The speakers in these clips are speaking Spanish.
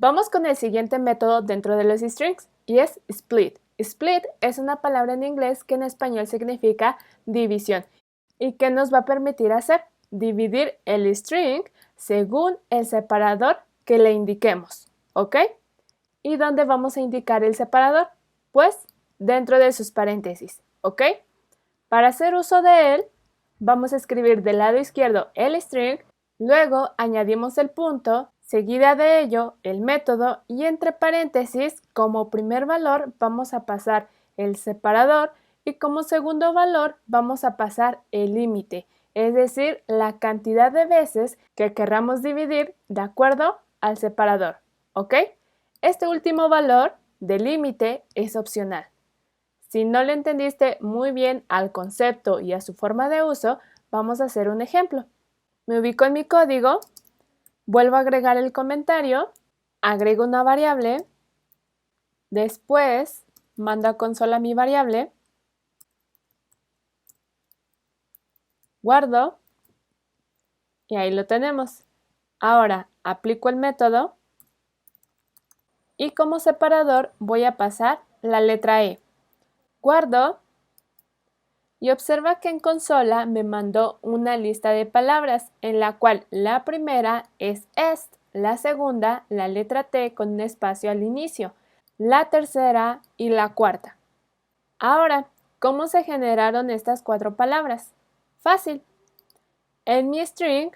Vamos con el siguiente método dentro de los strings y es split. Split es una palabra en inglés que en español significa división y que nos va a permitir hacer dividir el string según el separador que le indiquemos, ¿ok? ¿Y dónde vamos a indicar el separador? Pues dentro de sus paréntesis, ¿ok? Para hacer uso de él, vamos a escribir del lado izquierdo el string, luego añadimos el punto, seguida de ello el método y entre paréntesis, como primer valor vamos a pasar el separador y como segundo valor vamos a pasar el límite, es decir, la cantidad de veces que querramos dividir de acuerdo al separador, ¿ok? Este último valor del límite es opcional. Si no le entendiste muy bien al concepto y a su forma de uso, vamos a hacer un ejemplo. Me ubico en mi código, vuelvo a agregar el comentario, agrego una variable, después mando a consola mi variable, guardo y ahí lo tenemos. Ahora aplico el método y como separador voy a pasar la letra E. Guardo y observa que en consola me mandó una lista de palabras en la cual la primera es est, la segunda la letra T con un espacio al inicio, la tercera y la cuarta. Ahora, ¿cómo se generaron estas 4 palabras? Fácil. En mi string,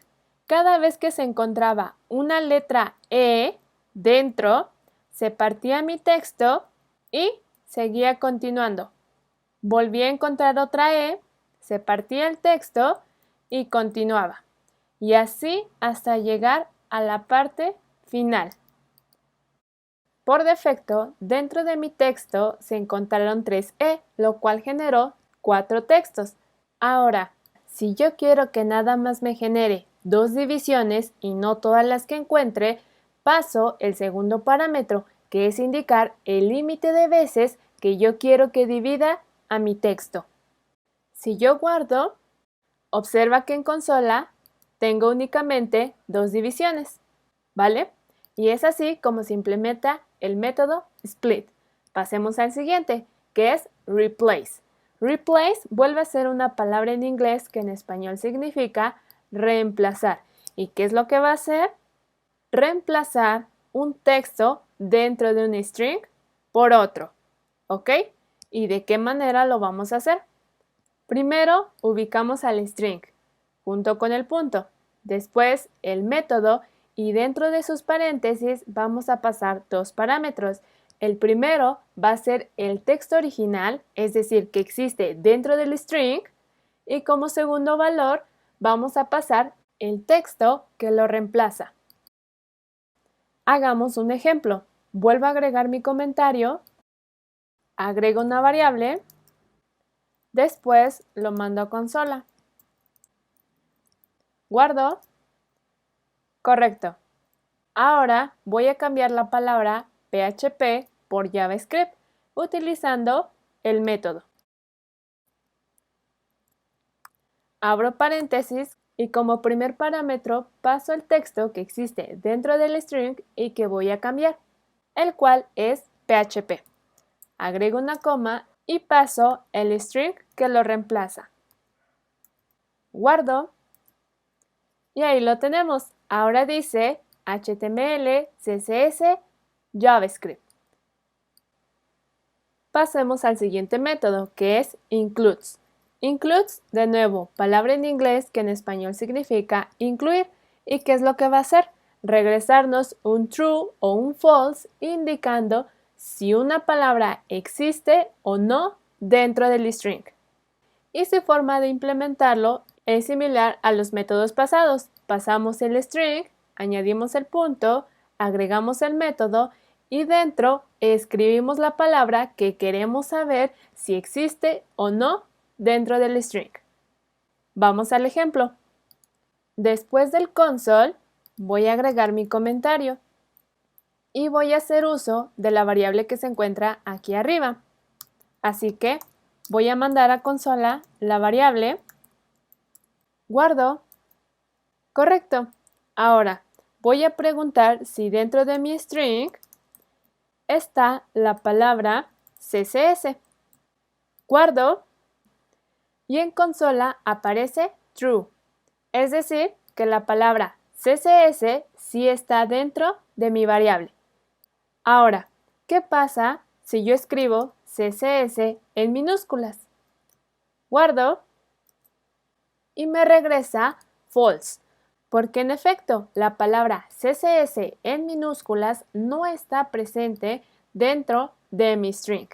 cada vez que se encontraba una letra E dentro, se partía mi texto y seguía continuando. Volví a encontrar otra E, se partía el texto y continuaba. Y así hasta llegar a la parte final. Por defecto, dentro de mi texto se encontraron 3 E, lo cual generó 4 textos. Ahora, si yo quiero que nada más me genere 2 divisiones y no todas las que encuentre, paso el segundo parámetro, que es indicar el límite de veces que yo quiero que divida a mi texto. Si yo guardo, observa que en consola tengo únicamente 2 divisiones, ¿vale? Y es así como se implementa el método split. Pasemos al siguiente, que es replace. Replace vuelve a ser una palabra en inglés que en español significa reemplazar. ¿Y qué es lo que va a hacer? Reemplazar un texto dentro de un string por otro, ¿ok? ¿Y de qué manera lo vamos a hacer? Primero ubicamos al string junto con el punto, después el método y dentro de sus paréntesis vamos a pasar 2 parámetros. El primero va a ser el texto original, es decir, que existe dentro del string, y como segundo valor vamos a pasar el texto que lo reemplaza. Hagamos un ejemplo. Vuelvo a agregar mi comentario, agrego una variable, después lo mando a consola. Guardo. Correcto. Ahora voy a cambiar la palabra PHP por JavaScript utilizando el método. Abro paréntesis y como primer parámetro paso el texto que existe dentro del string y que voy a cambiar, el cual es PHP. Agrego una coma y paso el string que lo reemplaza. Guardo y ahí lo tenemos. Ahora dice HTML, CSS, JavaScript. Pasemos al siguiente método, que es includes. Includes, de nuevo, palabra en inglés que en español significa incluir. ¿Y qué es lo que va a hacer? Regresarnos un true o un false indicando si una palabra existe o no dentro del string. Y su forma de implementarlo es similar a los métodos pasados. Pasamos el string, añadimos el punto, agregamos el método y dentro escribimos la palabra que queremos saber si existe o no dentro del string. Vamos al ejemplo. Después del console voy a agregar mi comentario y voy a hacer uso de la variable que se encuentra aquí arriba. Así que voy a mandar a consola la variable, guardo, correcto. Ahora voy a preguntar si dentro de mi string está la palabra CSS. Guardo y en consola aparece true, es decir, que la palabra CSS sí está dentro de mi variable. Ahora, ¿qué pasa si yo escribo CSS en minúsculas? Guardo y me regresa false, porque en efecto la palabra CSS en minúsculas no está presente dentro de mi string.